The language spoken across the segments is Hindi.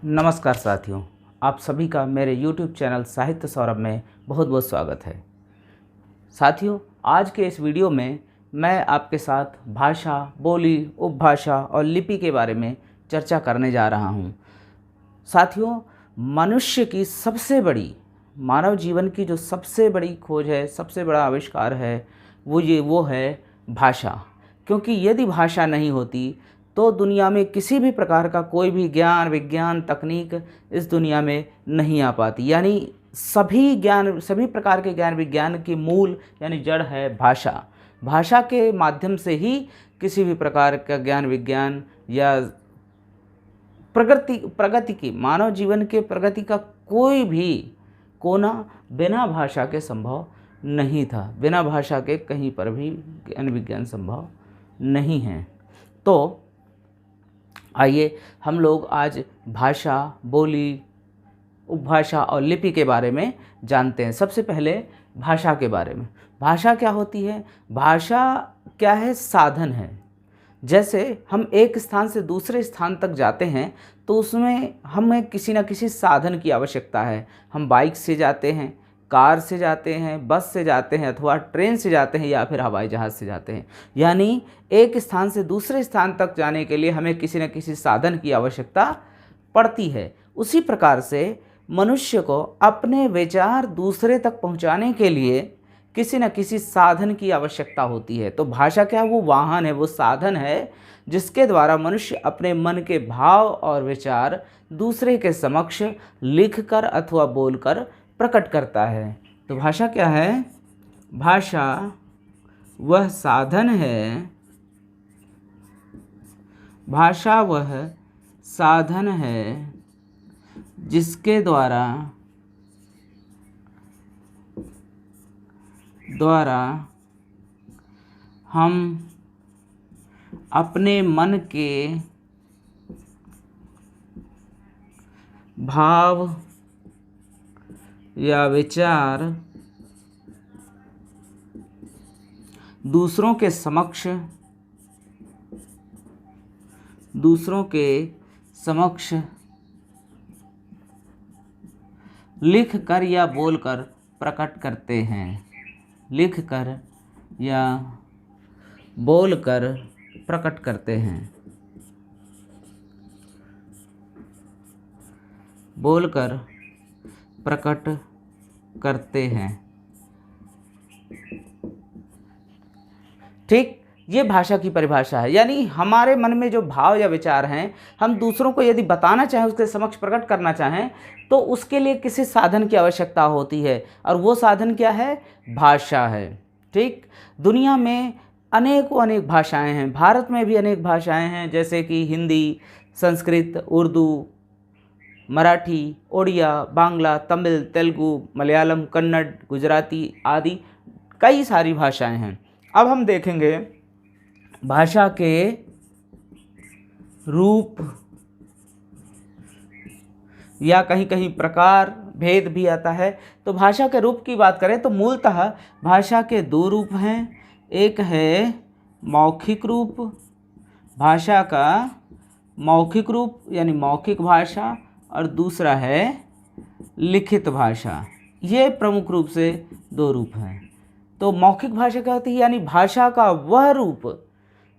नमस्कार साथियों, आप सभी का मेरे YouTube चैनल साहित्य सौरभ में बहुत बहुत स्वागत है। साथियों, आज के इस वीडियो में मैं आपके साथ भाषा, बोली, उपभाषा और लिपि के बारे में चर्चा करने जा रहा हूं। साथियों, मनुष्य की सबसे बड़ी, मानव जीवन की जो सबसे बड़ी खोज है, सबसे बड़ा आविष्कार है, वो है भाषा। क्योंकि यदि भाषा नहीं होती तो दुनिया में किसी भी प्रकार का कोई भी ज्ञान, विज्ञान, तकनीक इस दुनिया में नहीं आ पाती। यानी सभी प्रकार के ज्ञान विज्ञान की मूल यानी जड़ है भाषा। भाषा के माध्यम से ही किसी भी प्रकार का ज्ञान विज्ञान या प्रगति की, मानव जीवन के प्रगति का कोई भी कोना बिना भाषा के संभव नहीं था। बिना भाषा के कहीं पर भी ज्ञान विज्ञान संभव नहीं है। तो आइए हम लोग आज भाषा, बोली, उपभाषा और लिपि के बारे में जानते हैं। सबसे पहले भाषा के बारे में। भाषा क्या होती है? भाषा क्या है? साधन है। जैसे हम एक स्थान से दूसरे स्थान तक जाते हैं तो उसमें हमें किसी न किसी साधन की आवश्यकता है। हम बाइक से जाते हैं, कार से जाते हैं, बस से जाते हैं अथवा ट्रेन से जाते हैं या फिर हवाई जहाज़ से जाते हैं। यानी एक स्थान से दूसरे स्थान तक जाने के लिए हमें किसी न किसी साधन की आवश्यकता पड़ती है। उसी प्रकार से मनुष्य को अपने विचार दूसरे तक पहुंचाने के लिए किसी न किसी साधन की आवश्यकता होती है। तो भाषा क्या है? वो वाहन है, वो साधन है जिसके द्वारा मनुष्य अपने मन के भाव और विचार दूसरे के समक्ष लिखकर अथवा बोलकर प्रकट करता है। तो भाषा क्या है? भाषा वह साधन है, भाषा वह साधन है जिसके द्वारा हम अपने मन के भाव या विचार दूसरों के समक्ष लिख कर या बोलकर प्रकट करते हैं। लिख कर या बोलकर प्रकट करते हैं। बोलकर प्रकट करते हैं। ठीक, ये भाषा की परिभाषा है। यानी हमारे मन में जो भाव या विचार हैं, हम दूसरों को यदि बताना चाहें, उसके समक्ष प्रकट करना चाहें, तो उसके लिए किसी साधन की आवश्यकता होती है। और वो साधन क्या है? भाषा है। ठीक, दुनिया में अनेक भाषाएं हैं। भारत में भी अनेक भाषाएं हैं, जैसे कि हिंदी, संस्कृत, उर्दू, मराठी, ओडिया, बांग्ला, तमिल, तेलुगु, मलयालम, कन्नड़, गुजराती आदि कई सारी भाषाएं हैं। अब हम देखेंगे भाषा के रूप या कहीं कहीं प्रकार भेद भी आता है। तो भाषा के रूप की बात करें तो मूलतः भाषा के दो रूप हैं। एक है मौखिक रूप, भाषा का मौखिक रूप यानी मौखिक भाषा, और दूसरा है लिखित भाषा। ये प्रमुख रूप से दो रूप हैं। तो मौखिक भाषा क्या होती है? यानी भाषा का वह रूप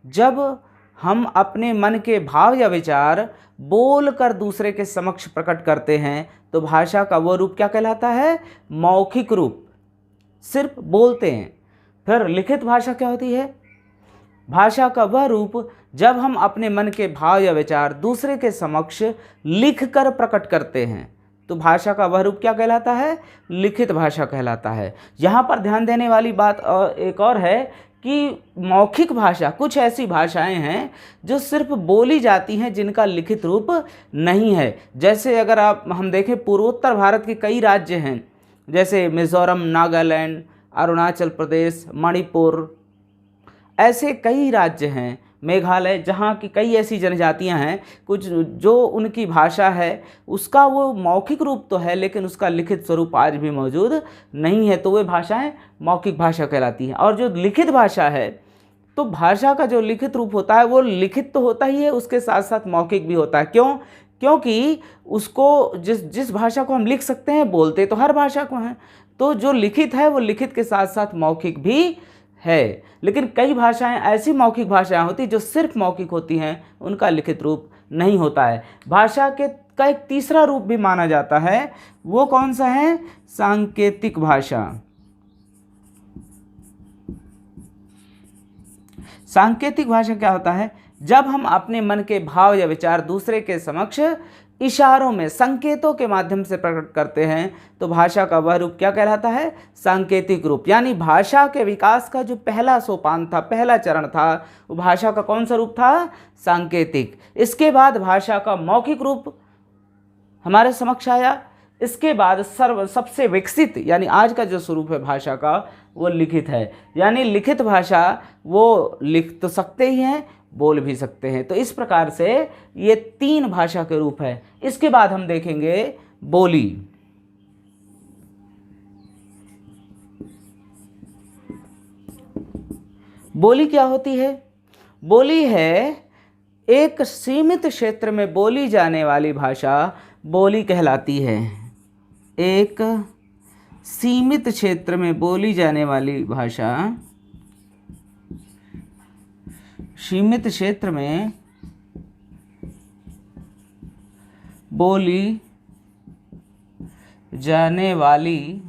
जब हम अपने मन के भाव या विचार बोलकर दूसरे के समक्ष प्रकट करते हैं। तो भाषा का वह रूप क्या कहलाता है? मौखिक रूप, सिर्फ बोलते हैं। फिर लिखित भाषा क्या होती है? भाषा का वह रूप जब हम अपने मन के भाव या विचार दूसरे के समक्ष लिखकर प्रकट करते हैं। तो भाषा का वह रूप क्या कहलाता है? लिखित भाषा कहलाता है। यहाँ पर ध्यान देने वाली बात एक और है कि मौखिक भाषा, कुछ ऐसी भाषाएं हैं जो सिर्फ बोली जाती हैं, जिनका लिखित रूप नहीं है। जैसे अगर हम देखें, पूर्वोत्तर भारत के कई राज्य हैं, जैसे मिज़ोरम, नागालैंड, अरुणाचल प्रदेश, मणिपुर, ऐसे कई राज्य हैं, मेघालय, जहाँ की कई ऐसी जनजातियाँ हैं, कुछ जो उनकी भाषा है उसका वो मौखिक रूप तो है लेकिन उसका लिखित स्वरूप आज भी मौजूद नहीं है। तो वे भाषाएं मौखिक भाषा कहलाती हैं। और जो लिखित भाषा है, तो भाषा का जो लिखित रूप होता है वो लिखित तो होता ही है, उसके साथ साथ मौखिक भी होता है। क्यों? क्योंकि उसको जिस जिस भाषा को हम लिख सकते हैं, बोलते तो हर भाषा को हैं, तो जो लिखित है वो लिखित के साथ साथ मौखिक भी है। लेकिन कई भाषाएं ऐसी मौखिक भाषाएं होती जो सिर्फ मौखिक होती हैं, उनका लिखित रूप नहीं होता है। भाषा का एक तीसरा रूप भी माना जाता है, वो कौन सा है? सांकेतिक भाषा। सांकेतिक भाषा क्या होता है? जब हम अपने मन के भाव या विचार दूसरे के समक्ष इशारों में, संकेतों के माध्यम से प्रकट करते हैं, तो भाषा का वह रूप क्या कहलाता है? सांकेतिक रूप। यानी भाषा के विकास का जो पहला सोपान था, पहला चरण था, वो भाषा का कौन सा रूप था? सांकेतिक। इसके बाद भाषा का मौखिक रूप हमारे समक्ष आया। इसके बाद सबसे विकसित यानी आज का जो स्वरूप है भाषा का, वो लिखित है। यानी लिखित भाषा वो लिख तो सकते ही हैं, बोल भी सकते हैं। तो इस प्रकार से ये 3 भाषा के रूप है। इसके बाद हम देखेंगे बोली। बोली क्या होती है? बोली है एक सीमित क्षेत्र में बोली जाने वाली भाषा बोली कहलाती है। एक सीमित क्षेत्र में बोली जाने वाली भाषा, सीमित क्षेत्र में बोली जाने वाली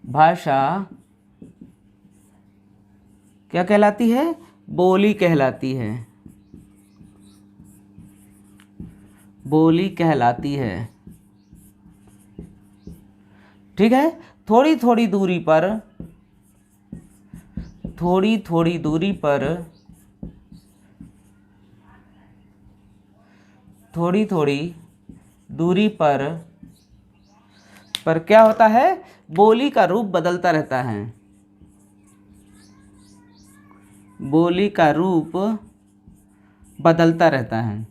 भाषा क्या कहलाती है? बोली कहलाती है। बोली कहलाती है। ठीक है। थोड़ी थोड़ी दूरी पर, थोड़ी थोड़ी दूरी पर, थोड़ी थोड़ी दूरी पर क्या होता है? बोली का रूप बदलता रहता है। बोली का रूप बदलता रहता है।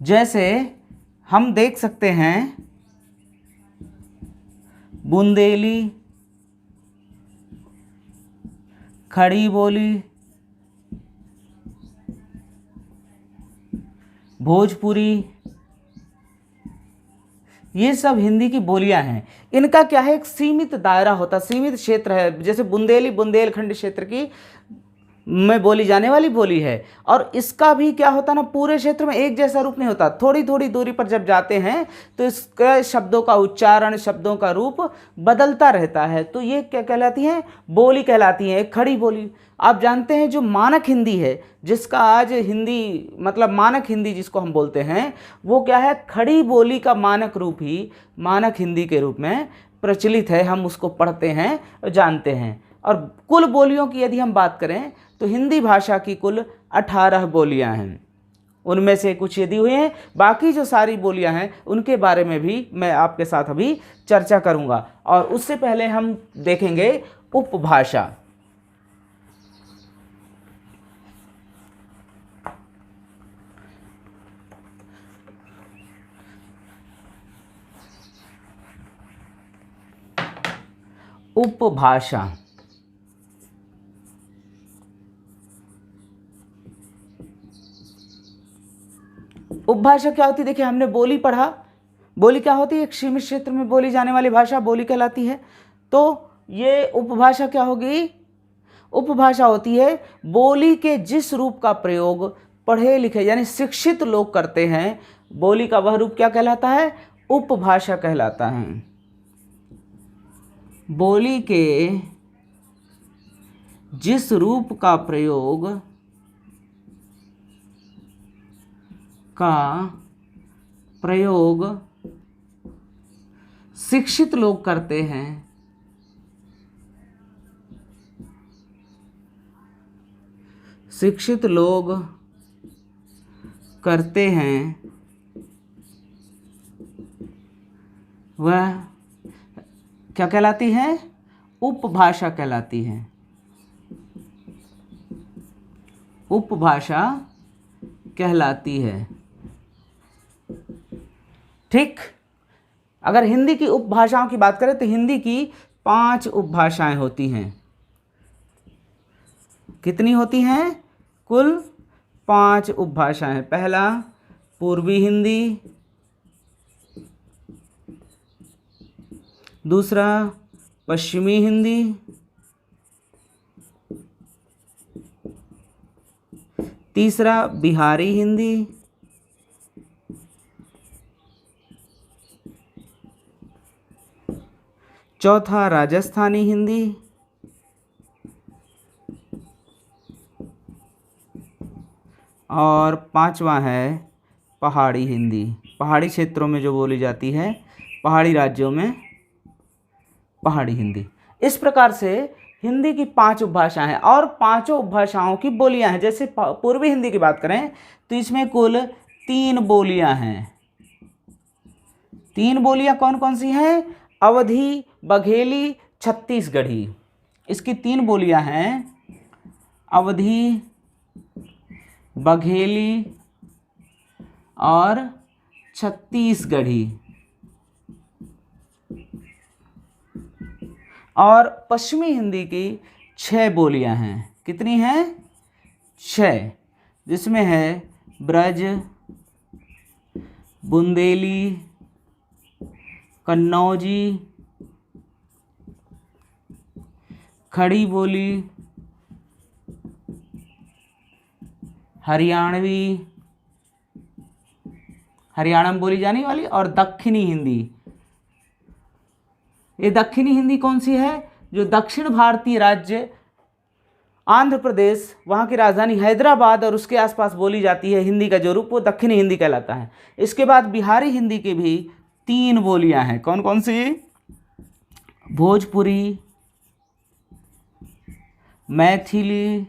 जैसे हम देख सकते हैं बुंदेली, खड़ी बोली, भोजपुरी, ये सब हिंदी की बोलियां हैं। इनका क्या है? एक सीमित दायरा होता, सीमित क्षेत्र है। जैसे बुंदेली बुंदेलखंड क्षेत्र की में बोली जाने वाली बोली है, और इसका भी क्या होता है ना, पूरे क्षेत्र में एक जैसा रूप नहीं होता। थोड़ी थोड़ी दूरी पर जब जाते हैं तो इसके शब्दों का उच्चारण, शब्दों का रूप बदलता रहता है। तो ये क्या कहलाती हैं? बोली कहलाती है। एक खड़ी बोली, आप जानते हैं जो मानक हिंदी है, जिसका आज हिंदी मतलब मानक हिंदी जिसको हम बोलते हैं, वो क्या है? खड़ी बोली का मानक रूप ही मानक हिंदी के रूप में प्रचलित है। हम उसको पढ़ते हैं और जानते हैं। और कुल बोलियों की यदि हम बात करें तो हिंदी भाषा की कुल 18 बोलियां हैं। उनमें से कुछ यदि हुए हैं, बाकी जो सारी बोलियां हैं उनके बारे में भी मैं आपके साथ अभी चर्चा करूंगा। और उससे पहले हम देखेंगे उपभाषा। उपभाषा उपभाषा क्या होती है? देखिए, हमने बोली पढ़ा। बोली क्या होती है? एक सीमित क्षेत्र में बोली जाने वाली भाषा बोली कहलाती है। तो ये उपभाषा क्या होगी? उपभाषा होती है बोली के जिस रूप का प्रयोग पढ़े लिखे यानी शिक्षित लोग करते हैं, बोली का वह रूप क्या कहलाता है? उपभाषा कहलाता है। बोली के जिस रूप का प्रयोग शिक्षित लोग करते हैं, शिक्षित लोग करते हैं, वह क्या कहलाती है? उपभाषा कहलाती है। उपभाषा कहलाती है। ठीक। अगर हिंदी की उपभाषाओं की बात करें तो हिंदी की 5 उपभाषाएं होती हैं। कितनी होती हैं? कुल 5 उपभाषा हैं। पहला पूर्वी हिंदी, दूसरा पश्चिमी हिंदी, तीसरा बिहारी हिंदी, चौथा राजस्थानी हिंदी, और पांचवा है पहाड़ी हिंदी। पहाड़ी क्षेत्रों में जो बोली जाती है, पहाड़ी राज्यों में पहाड़ी हिंदी। इस प्रकार से हिंदी की 5 उपभाषाएं हैं और पांचों उपभाषाओं की बोलियां हैं। जैसे पूर्वी हिंदी की बात करें तो इसमें कुल 3 बोलियां हैं। 3 बोलियां कौन कौन सी हैं? अवधी, बघेली, छत्तीसगढ़ी। इसकी 3 बोलियां हैं, अवधी, बघेली और छत्तीसगढ़ी। और पश्चिमी हिंदी की 6 बोलियां हैं। कितनी हैं? 6, जिसमें है ब्रज, बुंदेली, कन्नौजी, खड़ी बोली, हरियाणवी, हरियाणा में बोली जाने वाली, और दक्षिणी हिंदी। ये दक्षिणी हिंदी कौन सी है? जो दक्षिण भारतीय राज्य आंध्र प्रदेश, वहाँ की राजधानी हैदराबाद और उसके आसपास बोली जाती है हिंदी का जो रूप, वो दक्षिणी हिंदी कहलाता है। इसके बाद बिहारी हिंदी की भी 3 बोलियां हैं। कौन कौन सी? भोजपुरी, मैथिली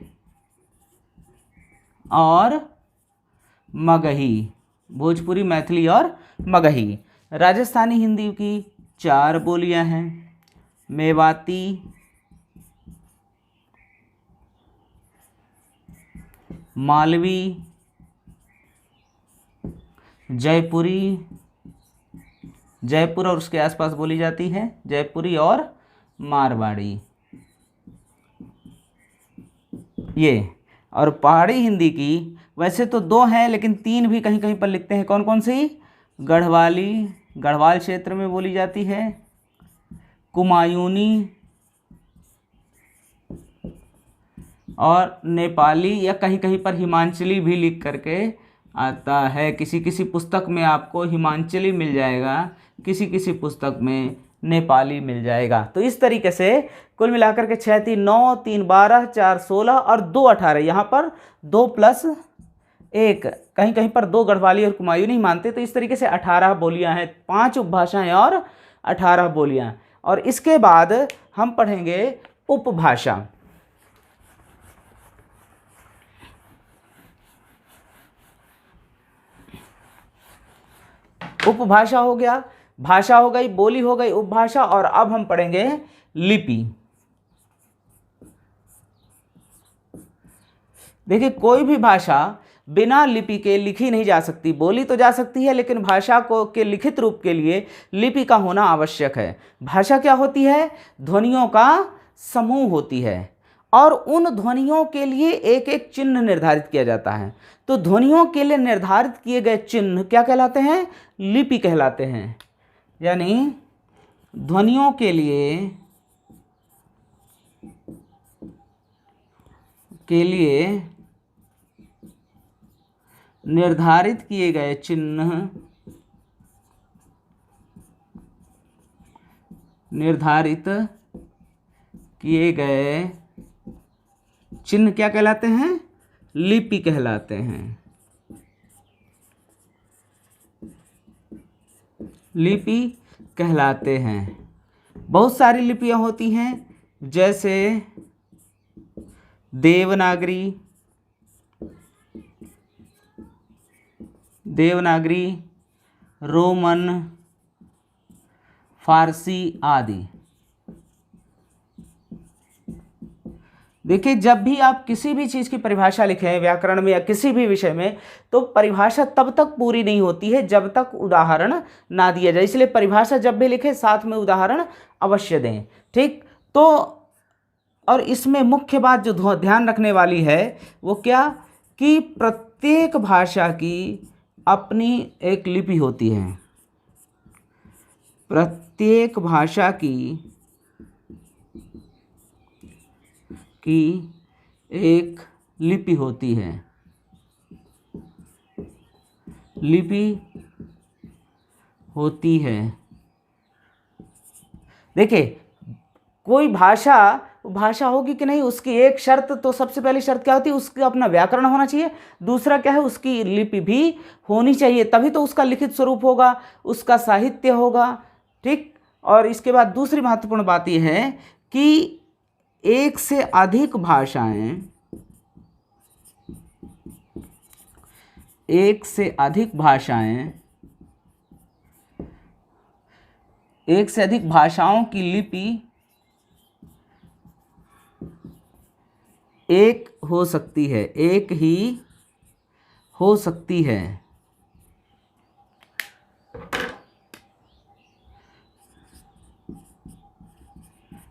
और मगही। भोजपुरी, मैथिली और मगही। राजस्थानी हिंदी की 4 बोलियां हैं, मेवाती, मालवी, जयपुरी, जयपुर और उसके आसपास बोली जाती है, जयपुरी और मारवाड़ी। ये और पहाड़ी हिंदी की वैसे तो 2 हैं, लेकिन 3 भी कहीं कहीं पर लिखते हैं। कौन कौन सी? गढ़वाली, गढ़वाल क्षेत्र में बोली जाती है, कुमायूनी और नेपाली, या कहीं कहीं पर हिमांचली भी लिख करके आता है। किसी किसी पुस्तक में आपको हिमांचली मिल जाएगा, किसी किसी पुस्तक में नेपाली मिल जाएगा। तो इस तरीके से कुल मिलाकर के 6 3 9 3 12 4 16 और 2 18। यहाँ पर 2 + 1, कहीं कहीं पर 2 गढ़वाली और कुमायूनी नहीं मानते। तो इस तरीके से 18 बोलियां हैं, 5 उपभाषाएं और 18 बोलियां। और इसके बाद हम पढ़ेंगे उपभाषा। उपभाषा हो गया, भाषा हो गई, बोली हो गई, उपभाषा। और अब हम पढ़ेंगे लिपि। देखिए, कोई भी भाषा बिना लिपि के लिखी नहीं जा सकती। बोली तो जा सकती है, लेकिन भाषा को के लिखित रूप के लिए लिपि का होना आवश्यक है। भाषा क्या होती है? ध्वनियों का समूह होती है, और उन ध्वनियों के लिए एक एक चिन्ह निर्धारित किया जाता है। तो ध्वनियों के लिए निर्धारित किए गए चिन्ह क्या कहलाते हैं? लिपि कहलाते हैं। यानी ध्वनियों के लिए निर्धारित किए गए चिन्ह, निर्धारित किए गए चिन्ह क्या कहलाते हैं? लिपि कहलाते हैं। लिपि कहलाते हैं। बहुत सारी लिपियां होती हैं, जैसे देवनागरी, रोमन, फारसी आदि। देखिए, जब भी आप किसी भी चीज़ की परिभाषा लिखें, व्याकरण में या किसी भी विषय में, तो परिभाषा तब तक पूरी नहीं होती है जब तक उदाहरण ना दिया जाए। इसलिए परिभाषा जब भी लिखें, साथ में उदाहरण अवश्य दें। ठीक, तो और इसमें मुख्य बात जो ध्यान रखने वाली है वो क्या? कि प्रत्येक भाषा की अपनी एक लिपि होती है। प्रत्येक भाषा की एक लिपि होती है। लिपि होती है। देखिए, कोई भाषा होगी कि नहीं, उसकी एक शर्त, तो सबसे पहली शर्त क्या होती है, उसका अपना व्याकरण होना चाहिए। दूसरा क्या है, उसकी लिपि भी होनी चाहिए, तभी तो उसका लिखित स्वरूप होगा, उसका साहित्य होगा। ठीक। और इसके बाद दूसरी महत्वपूर्ण बात यह है कि एक से अधिक भाषाएं, एक से अधिक भाषाओं की लिपि एक हो सकती है, एक ही हो सकती है।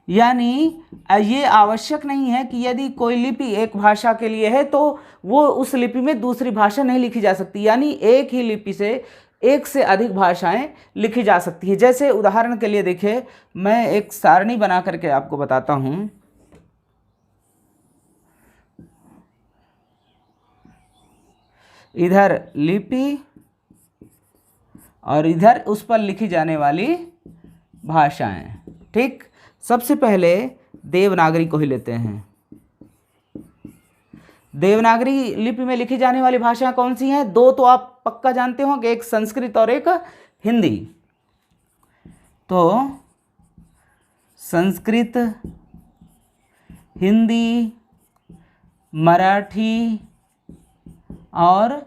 यानी ये आवश्यक नहीं है कि यदि कोई लिपि एक भाषा के लिए है तो वो उस लिपि में दूसरी भाषा नहीं लिखी जा सकती, यानी एक ही लिपि से एक से अधिक भाषाएं लिखी जा सकती है। जैसे उदाहरण के लिए देखिए, मैं एक सारणी बना करके आपको बताता हूं। इधर लिपि और इधर उस पर लिखी जाने वाली भाषाएं। ठीक। सबसे पहले देवनागरी को ही लेते हैं। देवनागरी लिपि में लिखी जाने वाली भाषाएं कौन सी हैं? दो तो आप पक्का जानते होंगे, एक संस्कृत और एक हिंदी। तो संस्कृत, हिंदी, मराठी और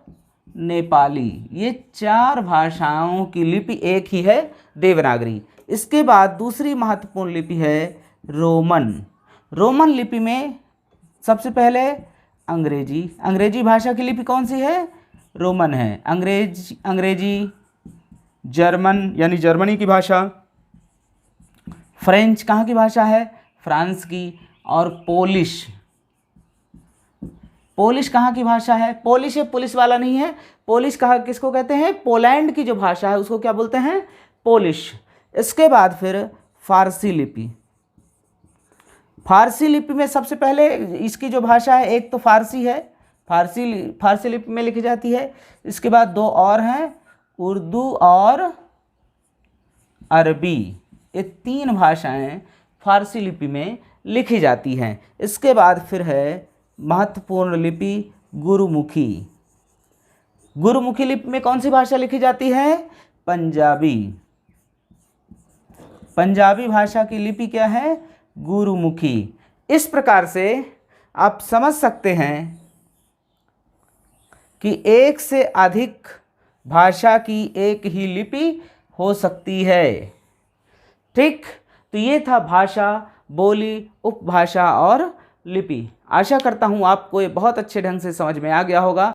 नेपाली, ये चार भाषाओं की लिपि एक ही है, देवनागरी। इसके बाद दूसरी महत्वपूर्ण लिपि है रोमन। रोमन लिपि में सबसे पहले अंग्रेजी भाषा की लिपि कौन सी है? रोमन है। अंग्रेजी, जर्मन यानी जर्मनी की भाषा, फ्रेंच कहाँ की भाषा है? फ्रांस की। और पोलिश कहाँ की भाषा है? पोलिश है, पुलिस वाला नहीं है। पोलिश किसको कहते हैं? पोलैंड की जो भाषा है उसको क्या बोलते हैं? पोलिश। इसके बाद फिर फारसी लिपि। फारसी लिपि में सबसे पहले इसकी जो भाषा है, एक तो फारसी है, फारसी लिपि में लिखी जाती है। इसके बाद दो और हैं, उर्दू और अरबी। ये तीन भाषाएं फारसी लिपि में लिखी जाती हैं। इसके बाद फिर है महत्वपूर्ण लिपि गुरुमुखी। गुरुमुखी लिपि में कौन सी भाषा लिखी जाती है? पंजाबी। पंजाबी भाषा की लिपि क्या है? गुरुमुखी। इस प्रकार से आप समझ सकते हैं कि एक से अधिक भाषा की एक ही लिपि हो सकती है। ठीक। तो ये था भाषा, बोली, उपभाषा और लिपि। आशा करता हूँ आपको ये बहुत अच्छे ढंग से समझ में आ गया होगा।